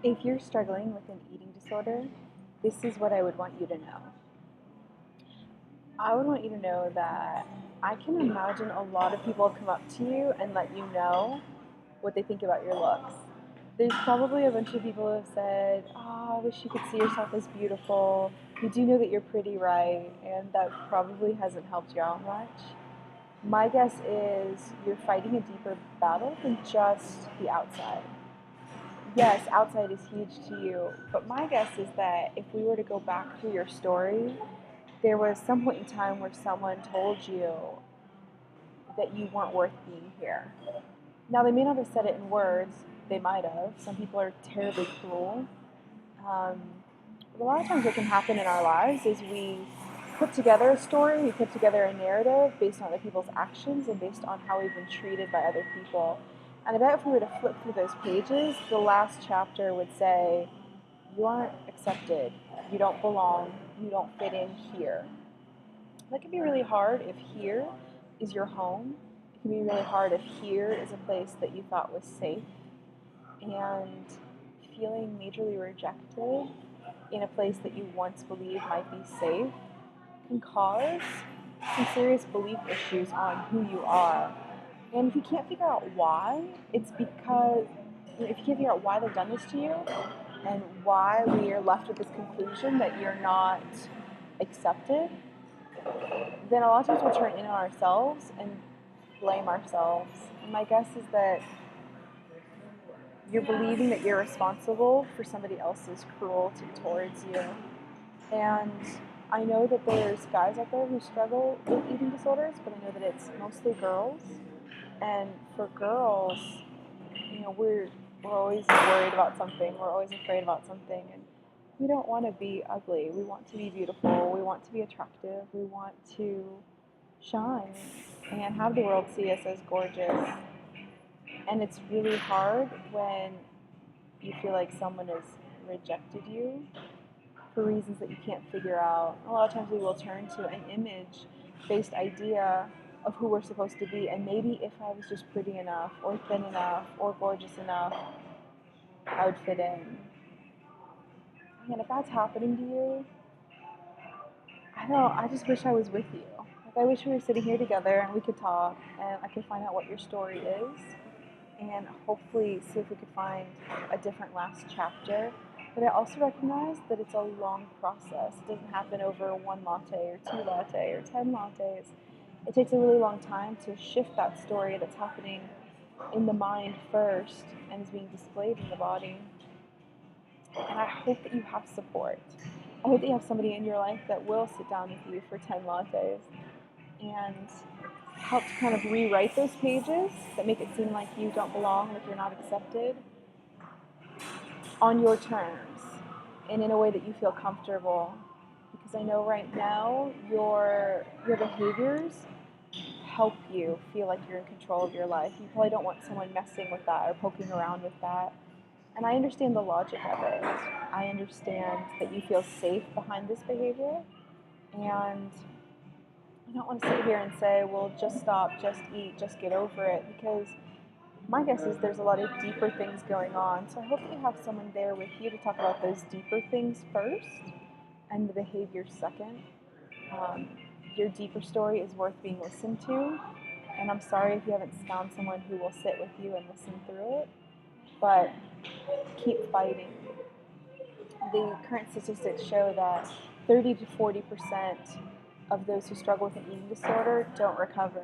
If you're struggling with an eating disorder, this is what I would want you to know. I would want you to know that I can imagine a lot of people come up to you and let you know what they think about your looks. There's probably a bunch of people who have said, "Oh, I wish you could see yourself as beautiful. You do know that you're pretty, right?" And that probably hasn't helped you out much. My guess is you're fighting a deeper battle than just the outside. Yes, outside is huge to you, but my guess is that if we were to go back through your story, there was some point in time where someone told you that you weren't worth being here. Now, they may not have said it in words, they might have. Some people are terribly cruel. Um, but a lot of times, what can happen in our lives is we put together a story, we put together a narrative based on other people's actions and based on how we've been treated by other people. And I bet if we were to flip through those pages, the last chapter would say, "You aren't accepted, you don't belong, you don't fit in here." That can be really hard if here is your home. It can be really hard if here is a place that you thought was safe. And feeling majorly rejected in a place that you once believed might be safe can cause some serious belief issues on who you are. And if you can't figure out why, it's because if you can't figure out why they've done this to you and why we are left with this conclusion that you're not accepted, then a lot of times we'll turn in on ourselves and blame ourselves. And my guess is that you're believing that you're responsible for somebody else's cruelty towards you. And I know that there's guys out there who struggle with eating disorders, but I know that it's mostly girls. And for girls, we're always worried about something. We're always afraid about something, and we don't want to be ugly. We want to be beautiful. We want to be attractive. We want to shine and have the world see us as gorgeous. And it's really hard when you feel like someone has rejected you for reasons that you can't figure out. A lot of times we will turn to an image based idea of who we're supposed to be, and maybe if I was just pretty enough, or thin enough, or gorgeous enough, I would fit in. And if that's happening to you, I don't know, I just wish I was with you. Like, I wish we were sitting here together and we could talk and I could find out what your story is and hopefully see if we could find a different last chapter. But I also recognize that it's a long process. It doesn't happen over one latte or two latte or 10 lattes. It takes a really long time to shift that story that's happening in the mind first and is being displayed in the body. And I hope that you have support. I hope that you have somebody in your life that will sit down with you for 10 lattes and help to kind of rewrite those pages that make it seem like you don't belong, like you're not accepted, on your terms and in a way that you feel comfortable. Because I know right now your behaviors help you feel like you're in control of your life. You probably don't want someone messing with that or poking around with that. And I understand the logic of it. I understand that you feel safe behind this behavior. And I don't want to sit here and say, well, just stop, just eat, just get over it. Because my guess is there's a lot of deeper things going on. So I hope that you have someone there with you to talk about those deeper things first and the behavior second. Um, your deeper story is worth being listened to. And I'm sorry if you haven't found someone who will sit with you and listen through it. But keep fighting. The current statistics show that 30 to 40% of those who struggle with an eating disorder don't recover.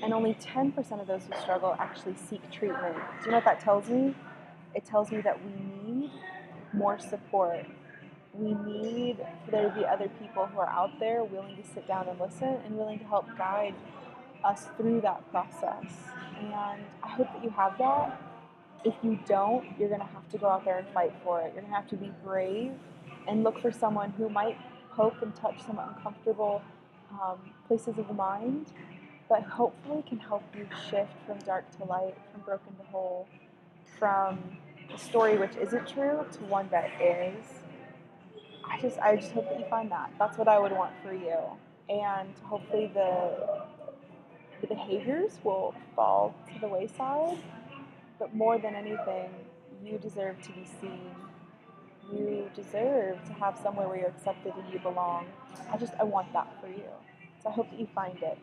And only 10% of those who struggle actually seek treatment. Do you know what that tells me? It tells me that we need more support. We need for there to be other people who are out there willing to sit down and listen and willing to help guide us through that process. And I hope that you have that. If you don't, you're going to have to go out there and fight for it. You're going to have to be brave and look for someone who might poke and touch some uncomfortable places of the mind, but hopefully can help you shift from dark to light, from broken to whole, from a story which isn't true to one that is. I just hope that you find that. That's what I would want for you. And hopefully the behaviors will fall to the wayside, but more than anything, You deserve to be seen. You deserve to have somewhere where you're accepted and you belong. I want that for you. So I hope that you find it.